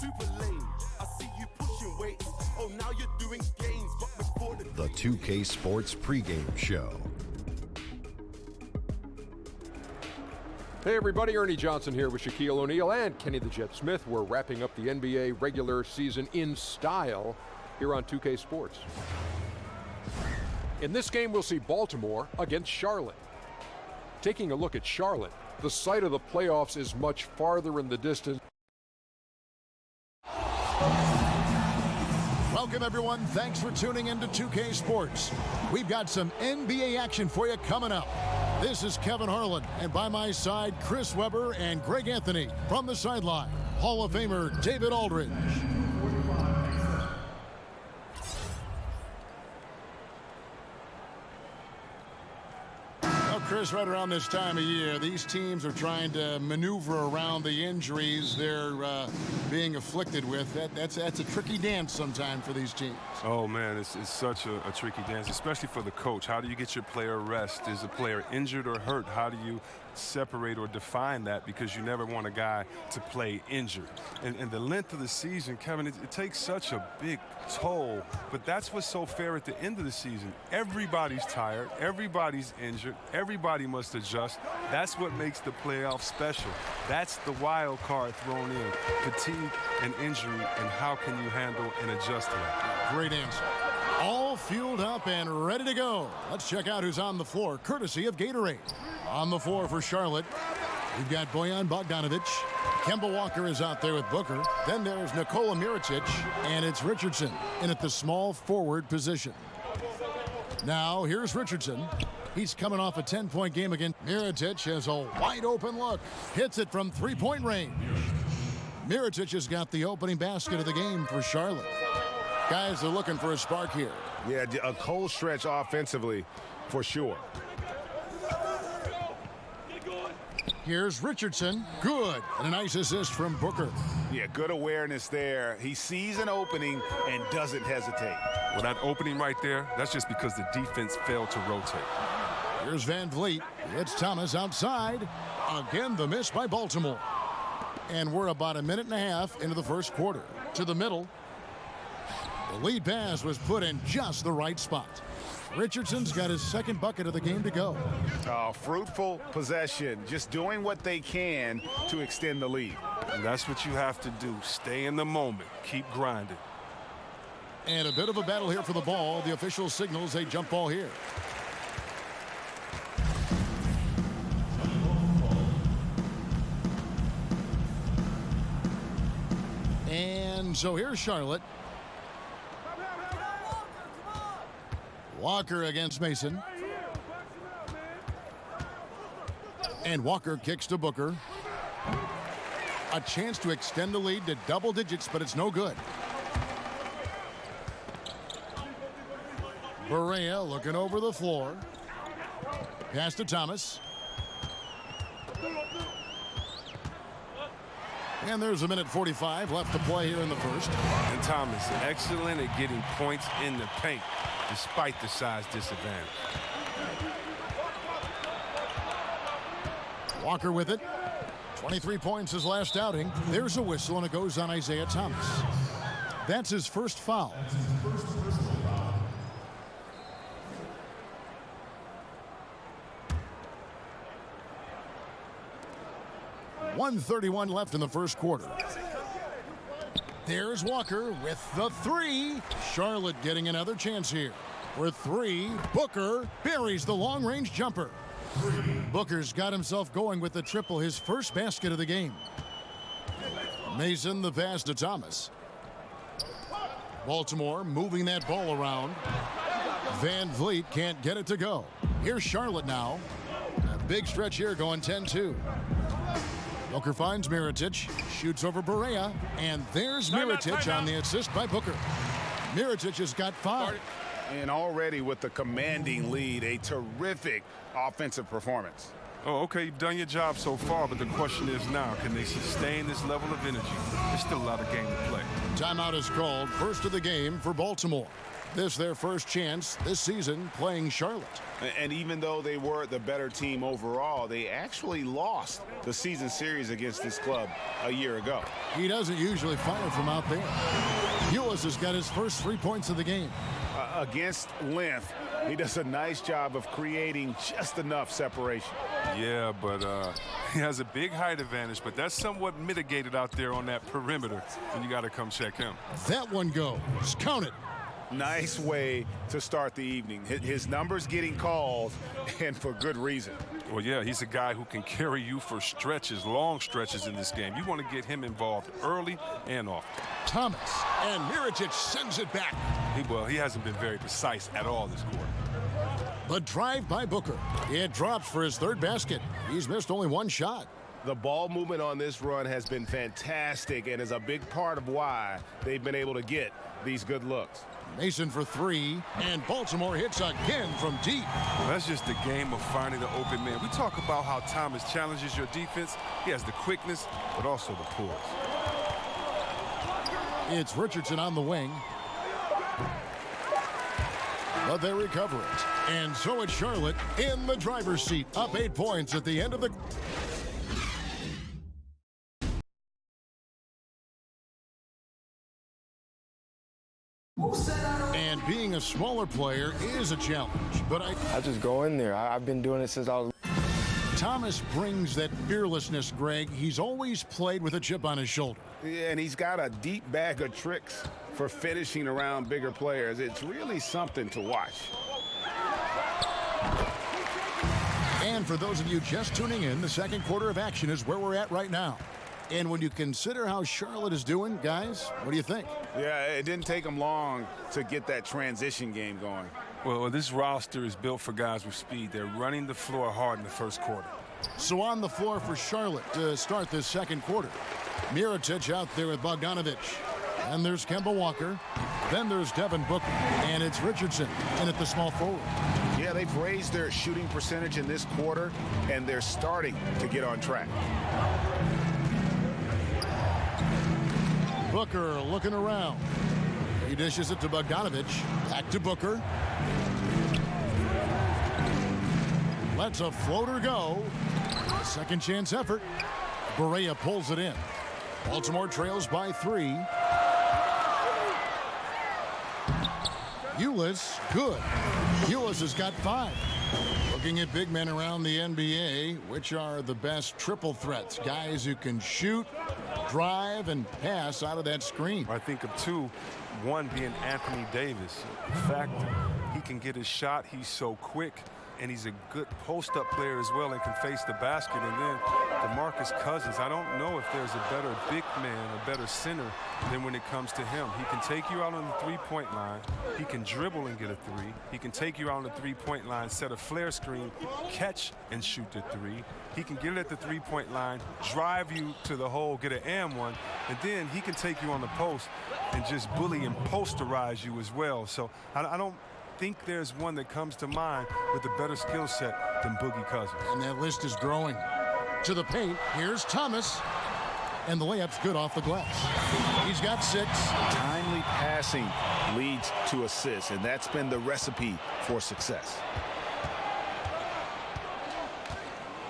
super lame. I see you pushing weights. Oh, now you're doing gains, but before The 2K Sports pregame show. Hey everybody, Ernie Johnson here with Shaquille O'Neal and Kenny the Jet Smith. We're wrapping up the NBA regular season in style here on 2K Sports. In this game, we'll see Baltimore against Charlotte. Taking a look at Charlotte, the site of the playoffs is much farther in the distance. Welcome, everyone. Thanks for tuning in to 2K Sports. We've got some NBA action for you coming up. This is Kevin Harlan, and by my side, Chris Webber and Greg Anthony. From the sideline, Hall of Famer David Aldridge. Chris, right around this time of year, these teams are trying to maneuver around the injuries they're being afflicted with. That's a tricky dance sometimes for these teams. Oh, man, it's such a tricky dance, especially for the coach. How do you get your player rest? Is a player injured or hurt? How do you separate or define that? Because you never want a guy to play injured. And the length of the season, Kevin, it takes such a big toll. But that's what's so fair at the end of the season. Everybody's tired. Everybody's injured. Everybody must adjust. That's what makes the playoffs special. That's the wild card thrown in. Fatigue and injury, and how can you handle and adjust to that? Great answer. All fueled up and ready to go. Let's check out who's on the floor, courtesy of Gatorade. On the floor for Charlotte, we've got Bojan Bogdanovic. Kemba Walker is out there with Booker. Then there's Nikola Mirotic, and it's Richardson in at the small forward position. Now, here's Richardson. He's coming off a 10-point game again. Mirotic has a wide-open look. Hits it from three-point range. Mirotic has got the opening basket of the game for Charlotte. Guys are looking for a spark here. Yeah, a cold stretch offensively, for sure. Here's Richardson. Good. And a nice assist from Booker. Yeah, good awareness there. He sees an opening and doesn't hesitate. Well, that opening right there, that's just because the defense failed to rotate. Here's Van Vliet. It's Thomas outside. Again, the miss by Baltimore. And we're about a minute and a half into the first quarter. To the middle. The lead pass was put in just the right spot. Richardson's got his second bucket of the game to go. Fruitful possession, just doing what they can to extend the lead. And that's what you have to do. Stay in the moment. Keep grinding. And a bit of a battle here for the ball. The official signals a jump ball here. And so here's Charlotte. Walker against Mason. And Walker kicks to Booker. A chance to extend the lead to double digits, but it's no good. Barea looking over the floor. Pass to Thomas. And there's a minute 45 left to play here in the first. And Thomas, excellent at getting points in the paint, despite the size disadvantage. Walker with it. 23 points his last outing. There's a whistle, and it goes on Isaiah Thomas. That's his first foul. .131 left in the first quarter. There's Walker with the three. Charlotte getting another chance here. For three, Booker buries the long-range jumper. Booker's got himself going with the triple, his first basket of the game. Mason the pass to Thomas. Baltimore moving that ball around. Van Vliet can't get it to go. Here's Charlotte now. A big stretch here going 10-2. Booker finds Mirotic, shoots over Barea, and there's Mirotic on the assist by Booker. Mirotic has got 5. And already with the commanding lead, a terrific offensive performance. Oh, okay, you've done your job so far, but the question is now, can they sustain this level of energy? There's still a lot of game to play. Timeout is called, first of the game for Baltimore. This their first chance this season playing Charlotte. And even though they were the better team overall, they actually lost the season series against this club a year ago. He doesn't usually fire from out there. Hewis has got his first 3 points of the game. Against length, he does a nice job of creating just enough separation. Yeah, but he has a big height advantage, but that's somewhat mitigated out there on that perimeter, and you got to come check him. That one goes. Count it. Nice way to start the evening. His numbers getting called, and for good reason. Well, yeah, he's a guy who can carry you for stretches, long stretches in this game. You want to get him involved early and often. Thomas, and Mirotic sends it back. He hasn't been very precise at all this quarter. The drive by Booker. It drops for his third basket. He's missed only one shot. The ball movement on this run has been fantastic and is a big part of why they've been able to get these good looks. Mason for three, and Baltimore hits again from deep. That's just the game of finding the open man. We talk about how Thomas challenges your defense. He has the quickness, but also the poise. It's Richardson on the wing. But they recover it. And so it's Charlotte in the driver's seat, up 8 points at the end of the... And being a smaller player is a challenge, but I just go in there. I've been doing it since I was... Thomas brings that fearlessness, Greg. He's always played with a chip on his shoulder. Yeah, and he's got a deep bag of tricks for finishing around bigger players. It's really something to watch. And for those of you just tuning in, the second quarter of action is where we're at right now. And when you consider how Charlotte is doing, guys, what do you think? Yeah, it didn't take them long to get that transition game going. Well, this roster is built for guys with speed. They're running the floor hard in the first quarter. So on the floor for Charlotte to start this second quarter. Mirotic out there with Bogdanovich. And there's Kemba Walker. Then there's Devin Booker. And it's Richardson in at the small forward. Yeah, they've raised their shooting percentage in this quarter, and they're starting to get on track. Booker looking around. He dishes it to Bogdanovich. Back to Booker. Lets a floater go. Second chance effort. Barea pulls it in. Baltimore trails by 3. Ulis, good. Ulis has got 5. Looking at big men around the NBA, which are the best triple threats? Guys who can shoot, drive, and pass out of that screen. I think of 2, one being Anthony Davis. The fact he can get his shot, he's so quick, and he's a good post-up player as well and can face the basket. And then DeMarcus Cousins, I don't know if there's a better big man, a better center than when it comes to him. He can take you out on the three-point line. He can dribble and get a 3. He can take you out on the three-point line, set a flare screen, catch and shoot the 3. He can get it at the three-point line, drive you to the hole, get an and one, and then he can take you on the post and just bully and posterize you as well. So I don't think there's one that comes to mind with a better skill set than Boogie Cousins. And that list is growing. To the paint, here's Thomas. And the layup's good off the glass. He's got 6. Timely passing leads to assists, and that's been the recipe for success.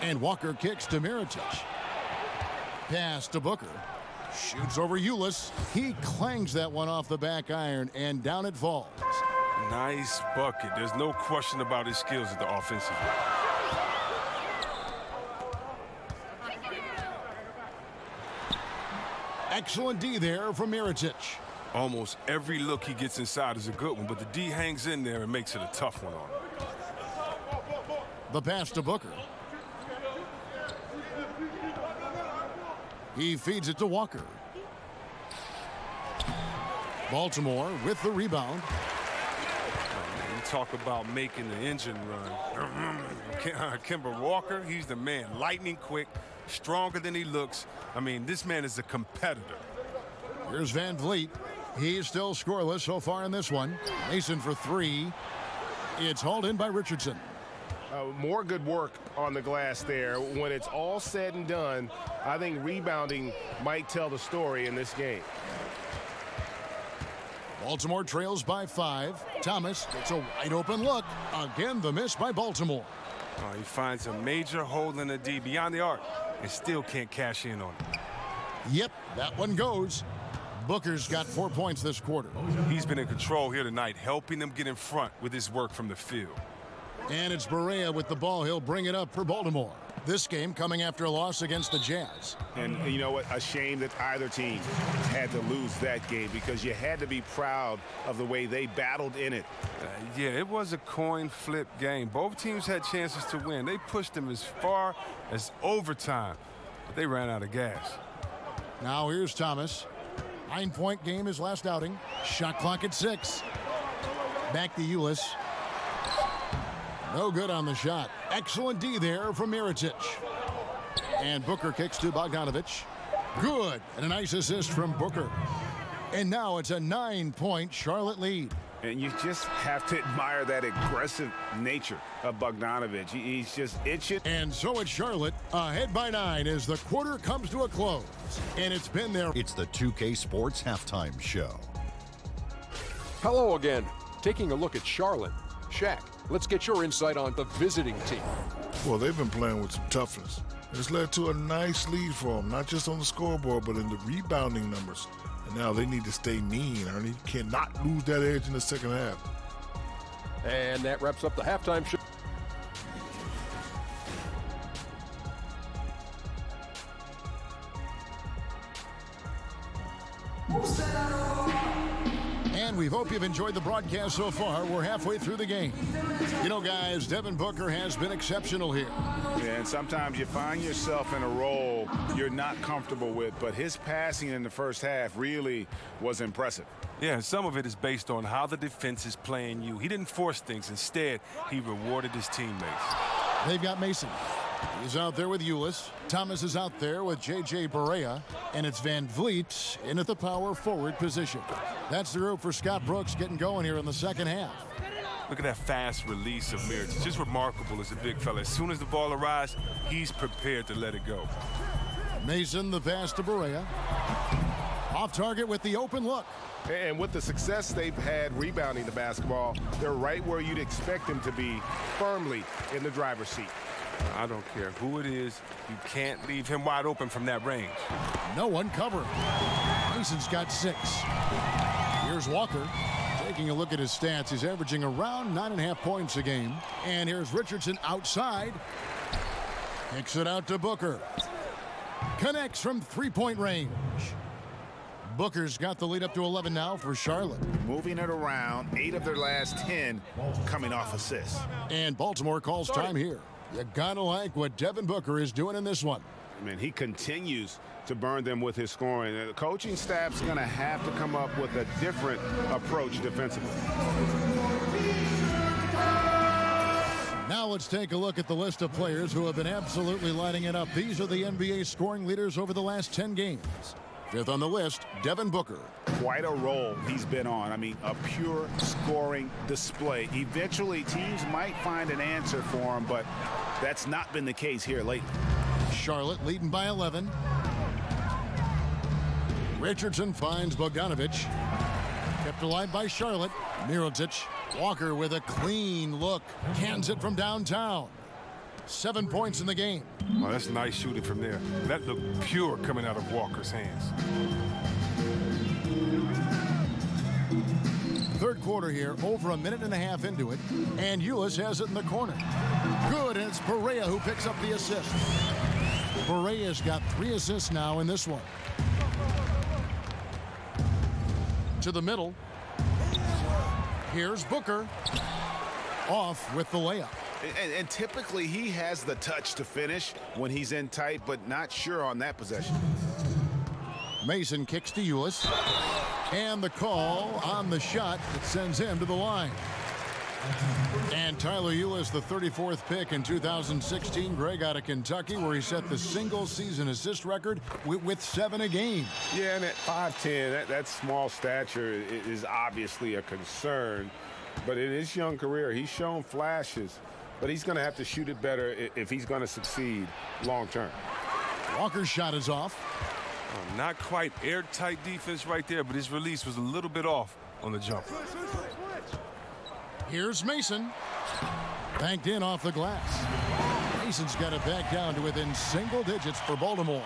And Walker kicks to Mirotic. Pass to Booker. Shoots over Ulis. He clangs that one off the back iron, and down it falls. Nice bucket. There's no question about his skills at the offensive end. Excellent D there from Mirotic. Almost every look he gets inside is a good one, but the D hangs in there and makes it a tough one on him. The pass to Booker. He feeds it to Walker. Baltimore with the rebound. You talk about making the engine run. Kemba Walker, he's the man. Lightning quick, stronger than he looks. I mean, this man is a competitor. Here's Van Vliet. He's still scoreless so far in this one. Mason for 3. It's hauled in by Richardson. More good work on the glass there. When it's all said and done, I think rebounding might tell the story in this game. Baltimore trails by 5. Thomas gets a wide open look. Again, the miss by Baltimore. Oh, he finds a major hole in the D beyond the arc and still can't cash in on it. Yep, that one goes. Booker's got 4 points this quarter. He's been in control here tonight, helping them get in front with his work from the field. And it's Barea with the ball. He'll bring it up for Baltimore. This game coming after a loss against the Jazz. And you know what? A shame that either team had to lose that game because you had to be proud of the way they battled in it. Yeah, it was a coin flip game. Both teams had chances to win. They pushed them as far as overtime, but they ran out of gas. Now here's Thomas. 9-point game his last outing. Shot clock at 6. Back to Ulis. No good on the shot. Excellent D there from Mirotic. And Booker kicks to Bogdanovic. Good. And a nice assist from Booker. And now it's a 9-point Charlotte lead. And you just have to admire that aggressive nature of Bogdanovic. He's just itching. And so it's Charlotte ahead by 9 as the quarter comes to a close. And it's been there. It's the 2K Sports Halftime Show. Hello again. Taking a look at Charlotte. Shaq, let's get your insight on the visiting team. Well, they've been playing with some toughness. It's led to a nice lead for them, not just on the scoreboard, but in the rebounding numbers. And now they need to stay mean, Ernie. You cannot lose that edge in the second half. And that wraps up the halftime show. And we hope you've enjoyed the broadcast so far. We're halfway through the game. You know, guys, Devin Booker has been exceptional here. Yeah, and sometimes you find yourself in a role you're not comfortable with, but his passing in the first half really was impressive. Yeah, and some of it is based on how the defense is playing you. He didn't force things. Instead, he rewarded his teammates. They've got Mason. He's out there with Ulis. Thomas is out there with J.J. Barea. And it's Van Vliet in at the power forward position. That's the group for Scott Brooks getting going here in the second half. Look at that fast release of Mirotic. Just remarkable as a big fella. As soon as the ball arrives, he's prepared to let it go. Mason, the pass to Barea. Off target with the open look. And with the success they've had rebounding the basketball, they're right where you'd expect them to be, firmly in the driver's seat. I don't care who it is. You can't leave him wide open from that range. No one covering. Mason's got 6. Here's Walker. Taking a look at his stats, he's averaging around 9.5 points a game. And here's Richardson outside. Kicks it out to Booker. Connects from 3-point range. Booker's got the lead up to 11 now for Charlotte. Moving it around, 8 of their last 10 coming off assists. And Baltimore calls time here. You gotta like what Devin Booker is doing in this one. I mean, he continues to burn them with his scoring. The coaching staff's going to have to come up with a different approach defensively. Now let's take a look at the list of players who have been absolutely lighting it up. These are the NBA scoring leaders over the last 10 games. 5th on the list, Devin Booker. Quite a role he's been on. I mean, a pure scoring display. Eventually, teams might find an answer for him, but that's not been the case here lately. Charlotte leading by 11. Richardson finds Bogdanovic. Kept alive by Charlotte. Mirotic. Walker with a clean look. Cans it from downtown. 7 points in the game. Well, that's nice shooting from there. That looked pure coming out of Walker's hands. Third quarter here, over a minute and a half into it. And Ulis has it in the corner. Good, and it's Barea who picks up the assist. Barea's got 3 assists now in this one. To the middle. Here's Booker. Off with the layup. And typically he has the touch to finish when he's in tight, but not sure on that possession. Mason kicks to Ulis. And the call on the shot that sends him to the line. And Tyler Ulis, the 34th pick in 2016. Greg out of Kentucky, where he set the single-season assist record with 7 a game. Yeah, and at 5'10", that small stature is obviously a concern. But in his young career, he's shown flashes. But he's going to have to shoot it better if he's going to succeed long term. Walker's shot is off. Not quite airtight defense right there, but his release was a little bit off. on the jumper. Here's Mason. Banked in off the glass. Mason's got it back down to within single digits for Baltimore.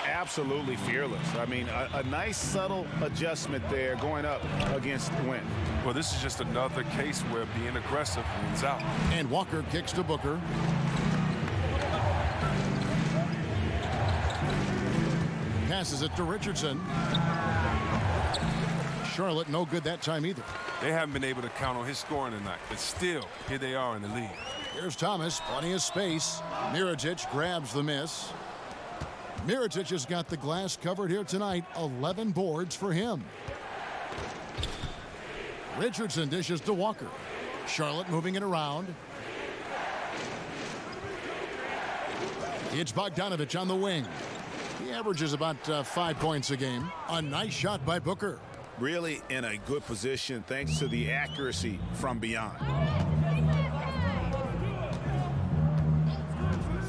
Absolutely fearless. I mean, a nice subtle adjustment there going up against wind. Well, this is just another case where being aggressive wins out. And Walker kicks to Booker. Passes it to Richardson. Charlotte no good that time either. They haven't been able to count on his scoring tonight, but still, here they are in the lead. Here's Thomas, plenty of space. Mirotic grabs the miss. Mirotic has got the glass covered here tonight. 11 boards for him. Richardson dishes to Walker. Charlotte moving it around. It's Bogdanovich on the wing. He averages about 5 points a game. A nice shot by Booker. Really in a good position thanks to the accuracy from beyond.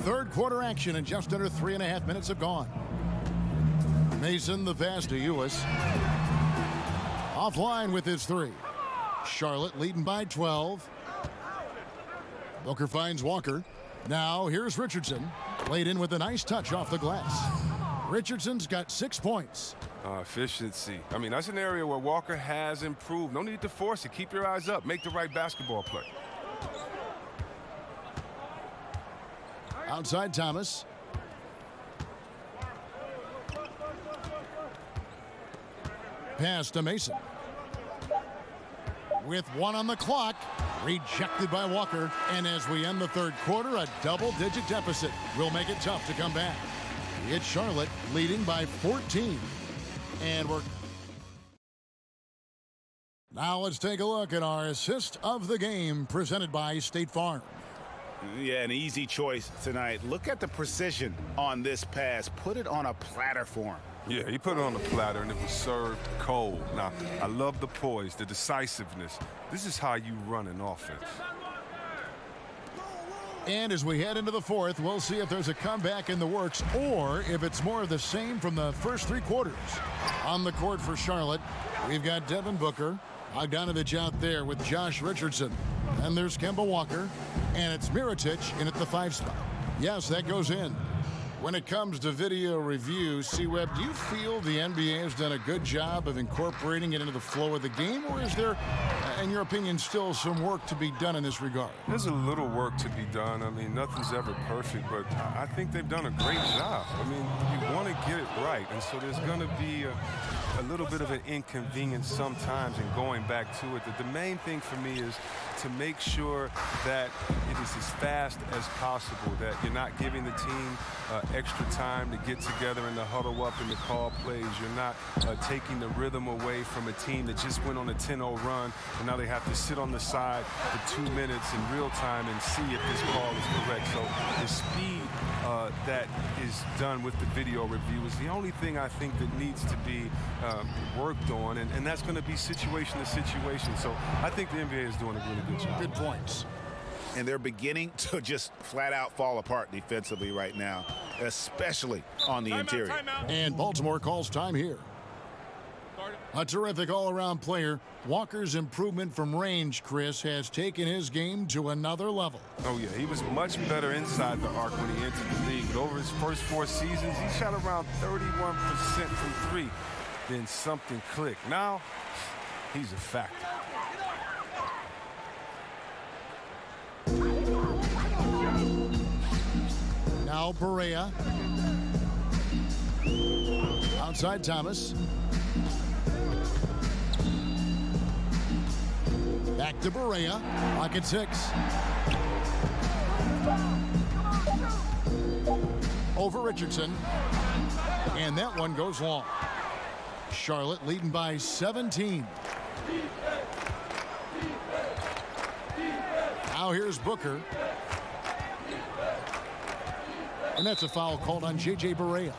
Third quarter action and just under 3.5 minutes have gone. Mason the pass to Ewis. Offline with his three. Charlotte leading by 12. Booker finds Walker. Now here's Richardson. Laid in with a nice touch off the glass. Richardson's got 6 points. Efficiency. I mean, that's an area where Walker has improved. No need to force it. Keep your eyes up. Make the right basketball play. Outside Thomas. Pass to Mason. With 1 on the clock. Rejected by Walker. And as we end the third quarter, a double-digit deficit will make it tough to come back. It's Charlotte leading by 14. And now let's take a look at our assist of the game presented by State Farm. Yeah, an easy choice tonight. Look at the precision on this pass. Put it on a platter for him. Yeah, he put it on the platter and it was served cold. Now, I love the poise, the decisiveness. This is how you run an offense. And as we head into the fourth, we'll see if there's a comeback in the works or if it's more of the same from the first 3 quarters. On the court for Charlotte, we've got Devin Booker, Bogdanovich out there with Josh Richardson. And there's Kemba Walker, and it's Mirotic in at the 5 spot. Yes, that goes in. When it comes to video review, C-Web, do you feel the NBA has done a good job of incorporating it into the flow of the game, or is there, in your opinion, still some work to be done in this regard? There's a little work to be done. I mean, nothing's ever perfect, but I think they've done a great job. I mean, you want to get it right, and so there's going to be a little bit of an inconvenience sometimes in going back to it. The main thing for me is to make sure that it is as fast as possible, that you're not giving the team extra time to get together and to huddle up and to call plays. You're not taking the rhythm away from a team that just went on a 10-0 run, and now they have to sit on the side for 2 minutes in real time and see if this call is correct. So the speed that is done with the video review is the only thing I think that needs to be worked on, and that's going to be situation to situation. So I think the NBA is doing a really good job. Good points. And they're beginning to just flat out fall apart defensively right now, especially on the interior. And Baltimore calls time here. A terrific all-around player. Walker's improvement from range, Chris, has taken his game to another level. Oh, yeah. He was much better inside the arc when he entered the league. But over his first 4 seasons, he shot around 31% from 3. Then something clicked. Now, he's a factor. Now Barea. Outside Thomas. Back to Barea. Pocket 6. Over Richardson. And that one goes long. Charlotte leading by 17. Now here's Booker. And that's a foul called on J.J. Barea.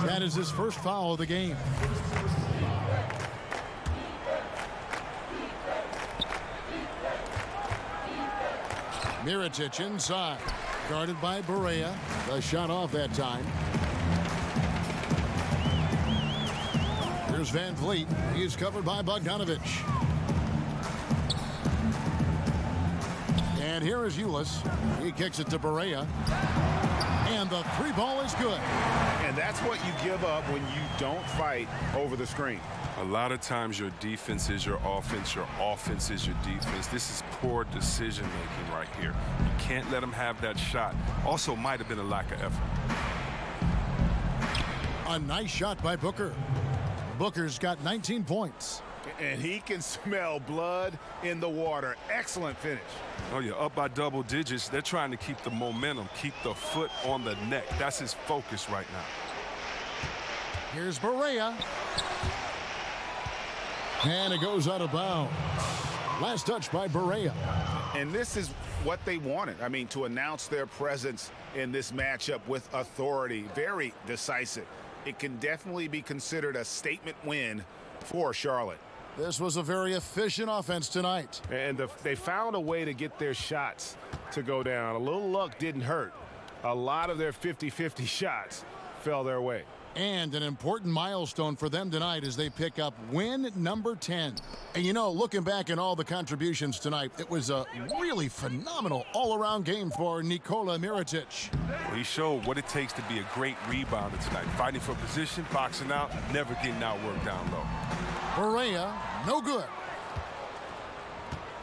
That is his first foul of the game. Mirotic inside. Guarded by Barea. The shot off that time. Here's Van Vliet. He's covered by Bogdanovich. And here is Ulis. He kicks it to Barea. And the three ball is good. And that's what you give up when you don't fight over the screen. A lot of times your defense is your offense is your defense. This is poor decision-making right here. You can't let them have that shot. Also might have been a lack of effort. A nice shot by Booker. Booker's got 19 points. And he can smell blood in the water. Excellent finish. Oh, yeah, up by double digits. They're trying to keep the momentum, keep the foot on the neck. That's his focus right now. Here's Barea. And it goes out of bounds. Last touch by Barea. And this is what they wanted. I mean, to announce their presence in this matchup with authority. Very decisive. It can definitely be considered a statement win for Charlotte. This was a very efficient offense tonight. And they found a way to get their shots to go down. A little luck didn't hurt. A lot of their 50-50 shots fell their way. And an important milestone for them tonight as they pick up win number 10. And you know, looking back at all the contributions tonight, it was a really phenomenal all-around game for Nikola Mirotic. Well, he showed what it takes to be a great rebounder tonight. Fighting for position, boxing out, never getting outworked down low. Barea, no good.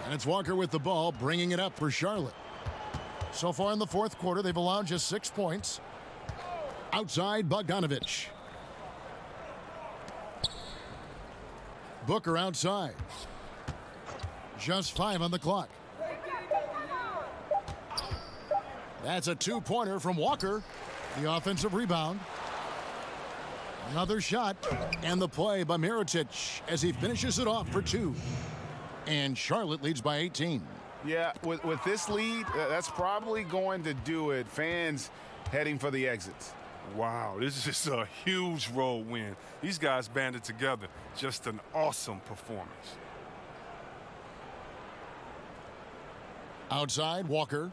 And it's Walker with the ball, bringing it up for Charlotte. So far in the fourth quarter, they've allowed just 6 points. Outside, Bogdanovich. Booker outside. Just 5 on the clock. That's a two-pointer from Walker. The offensive rebound. Another shot. And the play by Mirotic as he finishes it off for 2. And Charlotte leads by 18. Yeah, with this lead, that's probably going to do it. Fans heading for the exits. Wow, this is just a huge road win. These guys banded together. Just an awesome performance. Outside, Walker.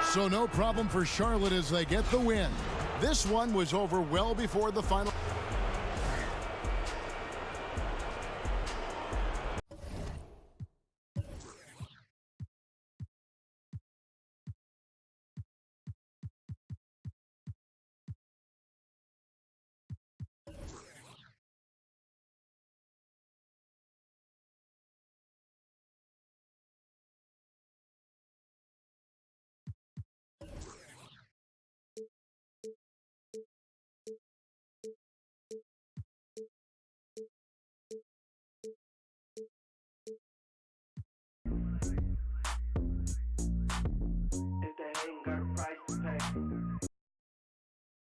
So no problem for Charlotte as they get the win. This one was over well before the final.